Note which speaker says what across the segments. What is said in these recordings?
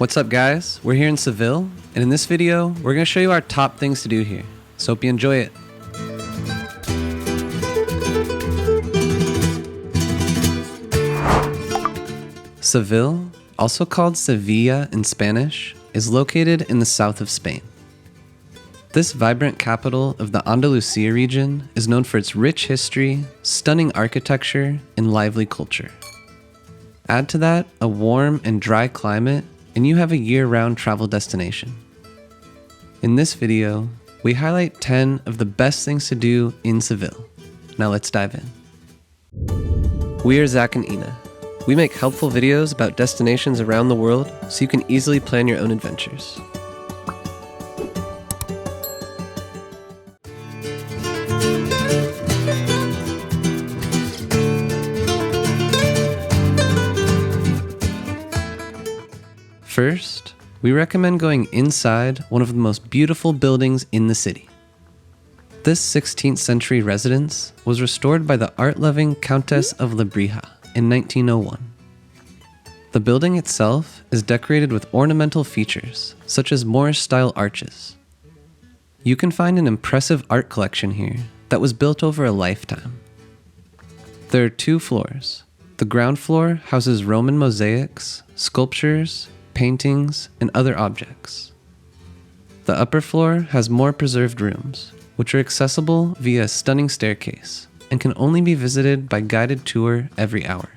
Speaker 1: What's up guys, we're here in Seville, and in this video, we're going to show you our top things to do here, so hope you enjoy it. Seville, also called Sevilla in Spanish, is located in the south of Spain. This vibrant capital of the Andalucía region is known for its rich history, stunning architecture, and lively culture. Add to that a warm and dry climate, and you have a year-round travel destination. In this video, we highlight 10 of the best things to do in Seville. Now let's dive in. We are Zach and Ina. We make helpful videos about destinations around the world so you can easily plan your own adventures. First, we recommend going inside one of the most beautiful buildings in the city. This 16th century residence was restored by the art-loving Countess of Lebrija in 1901. The building itself is decorated with ornamental features, such as Moorish-style arches. You can find an impressive art collection here that was built over a lifetime. There are 2 floors. The ground floor houses Roman mosaics, sculptures, paintings, and other objects. The upper floor has more preserved rooms, which are accessible via a stunning staircase and can only be visited by guided tour every hour.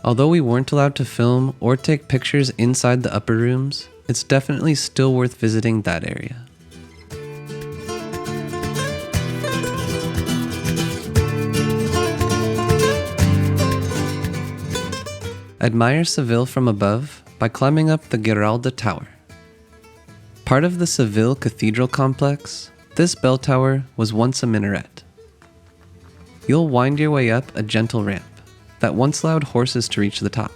Speaker 1: Although we weren't allowed to film or take pictures inside the upper rooms, it's definitely still worth visiting that area. Admire Seville from above by climbing up the Giralda Tower. Part of the Seville Cathedral complex, this bell tower was once a minaret. You'll wind your way up a gentle ramp that once allowed horses to reach the top.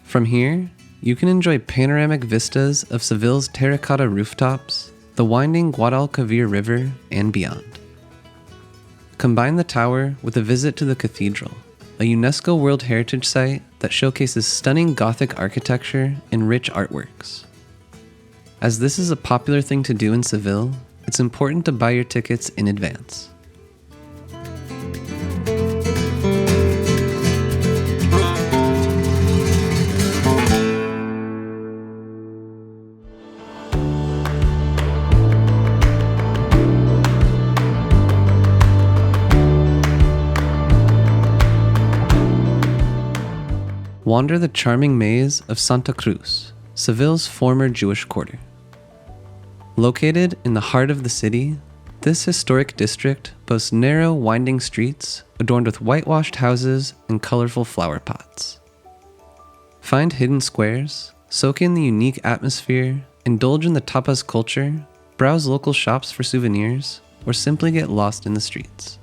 Speaker 1: From here, you can enjoy panoramic vistas of Seville's terracotta rooftops, the winding Guadalquivir River, and beyond. Combine the tower with a visit to the cathedral, a UNESCO World Heritage Site that showcases stunning Gothic architecture and rich artworks. As this is a popular thing to do in Seville, it's important to buy your tickets in advance. Wander the charming maze of Santa Cruz, Seville's former Jewish quarter. Located in the heart of the city, this historic district boasts narrow, winding streets adorned with whitewashed houses and colorful flower pots. Find hidden squares, soak in the unique atmosphere, indulge in the tapas culture, browse local shops for souvenirs, or simply get lost in the streets.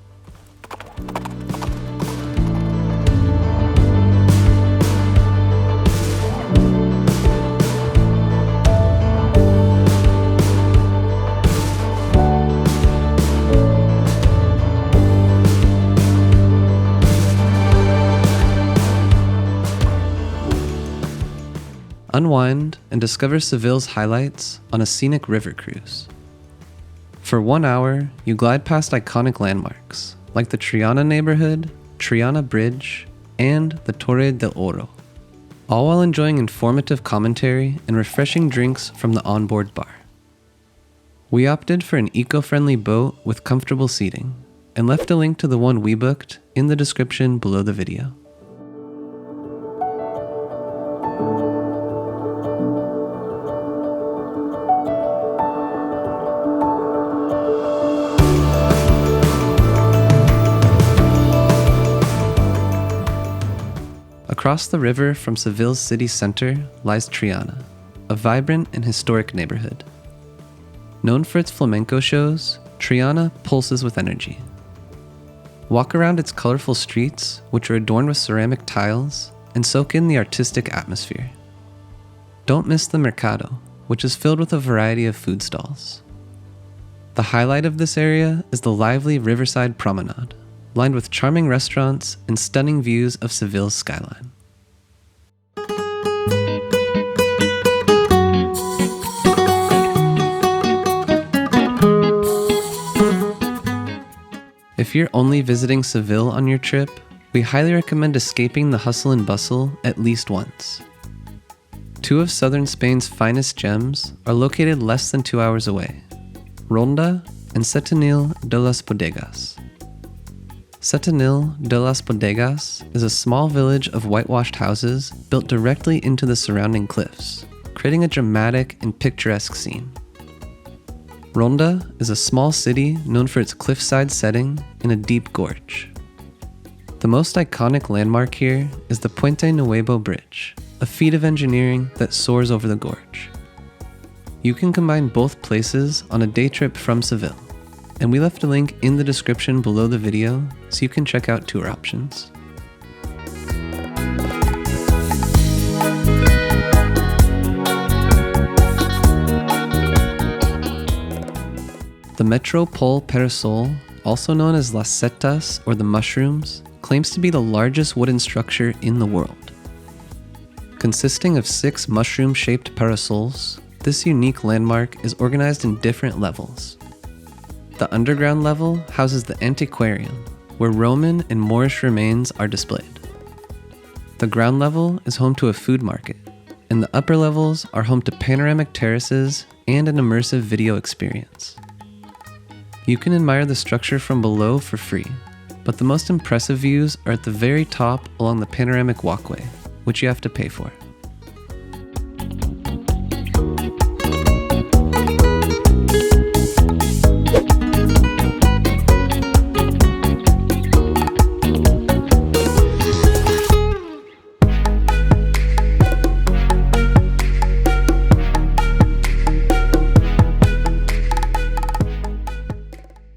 Speaker 1: Unwind and discover Seville's highlights on a scenic river cruise. For 1 hour, you glide past iconic landmarks like the Triana neighborhood, Triana Bridge, and the Torre del Oro, all while enjoying informative commentary and refreshing drinks from the onboard bar. We opted for an eco-friendly boat with comfortable seating and left a link to the one we booked in the description below the video. Across the river from Seville's city center lies Triana, a vibrant and historic neighborhood. Known for its flamenco shows, Triana pulses with energy. Walk around its colorful streets, which are adorned with ceramic tiles, and soak in the artistic atmosphere. Don't miss the Mercado, which is filled with a variety of food stalls. The highlight of this area is the lively riverside promenade, lined with charming restaurants and stunning views of Seville's skyline. If you're only visiting Seville on your trip, we highly recommend escaping the hustle and bustle at least once. Two of southern Spain's finest gems are located less than 2 hours away, Ronda and Setenil de las Bodegas. Setenil de las Bodegas is a small village of whitewashed houses built directly into the surrounding cliffs, creating a dramatic and picturesque scene. Ronda is a small city known for its cliffside setting in a deep gorge. The most iconic landmark here is the Puente Nuevo Bridge, a feat of engineering that soars over the gorge. You can combine both places on a day trip from Seville, and we left a link in the description below the video so you can check out tour options. The Metropol Parasol, also known as Las Setas or the Mushrooms, claims to be the largest wooden structure in the world. Consisting of 6 mushroom-shaped parasols, this unique landmark is organized in different levels. The underground level houses the Antiquarium, where Roman and Moorish remains are displayed. The ground level is home to a food market, and the upper levels are home to panoramic terraces and an immersive video experience. You can admire the structure from below for free, but the most impressive views are at the very top along the panoramic walkway, which you have to pay for.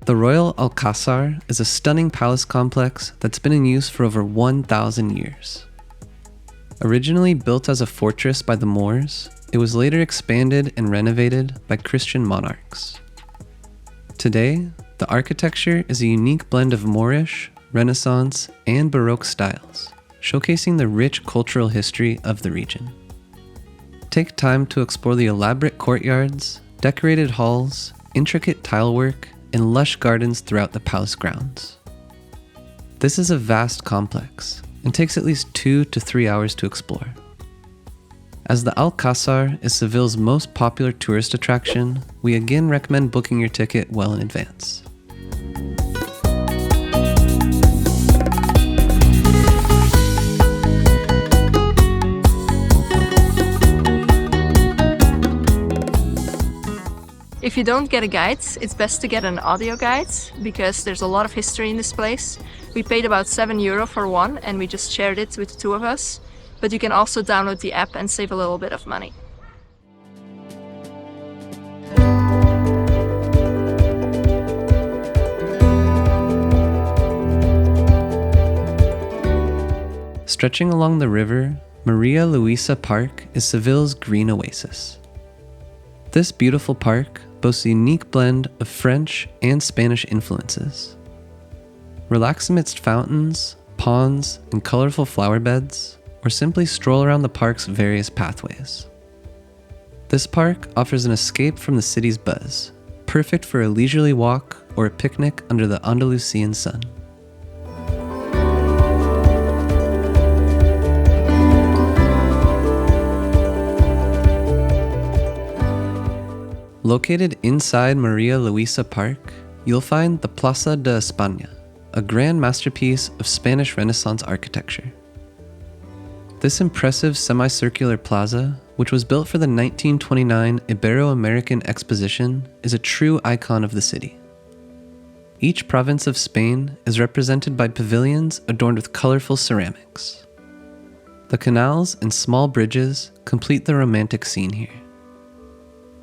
Speaker 1: The Royal Alcazar is a stunning palace complex that's been in use for over 1,000 years. Originally built as a fortress by the Moors, it was later expanded and renovated by Christian monarchs. Today, the architecture is a unique blend of Moorish, Renaissance, and Baroque styles, showcasing the rich cultural history of the region. Take time to explore the elaborate courtyards, decorated halls, intricate tilework, and lush gardens throughout the palace grounds. This is a vast complex and takes at least 2 to 3 hours to explore. As the Alcazar is Seville's most popular tourist attraction, we again recommend booking your ticket well in advance.
Speaker 2: If you don't get a guide, it's best to get an audio guide because there's a lot of history in this place. We paid about €7 for one and we just shared it with the 2 of us. But you can also download the app and save a little bit of money.
Speaker 1: Stretching along the river, Maria Luisa Park is Seville's green oasis. This beautiful park boasts a unique blend of French and Spanish influences. Relax amidst fountains, ponds, and colorful flower beds, or simply stroll around the park's various pathways. This park offers an escape from the city's buzz, perfect for a leisurely walk or a picnic under the Andalusian sun. Located inside Maria Luisa Park, you'll find the Plaza de Espana, a grand masterpiece of Spanish Renaissance architecture. This impressive semicircular plaza, which was built for the 1929 Ibero-American Exposition, is a true icon of the city. Each province of Spain is represented by pavilions adorned with colorful ceramics. The canals and small bridges complete the romantic scene here.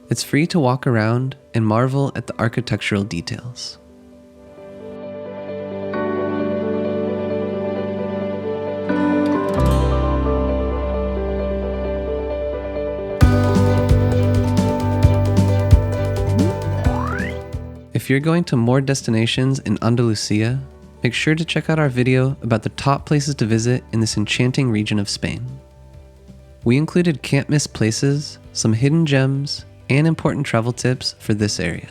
Speaker 1: It's free to walk around and marvel at the architectural details. If you're going to more destinations in Andalusia, make sure to check out our video about the top places to visit in this enchanting region of Spain. We included can't miss places, some hidden gems, and important travel tips for this area.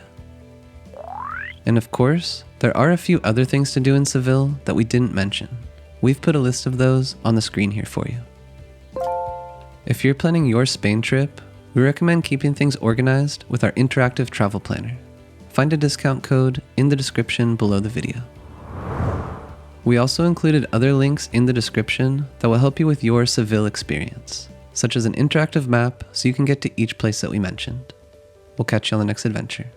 Speaker 1: And of course, There are a few other things to do in Seville that we didn't mention. We've put a list of those on the screen here for you. If you're planning your Spain trip, we recommend keeping things organized with our interactive travel planner. Find a discount code in the description below the video. We also included other links in the description that will help you with your Seville experience, such as an interactive map so you can get to each place that we mentioned. We'll catch you on the next adventure.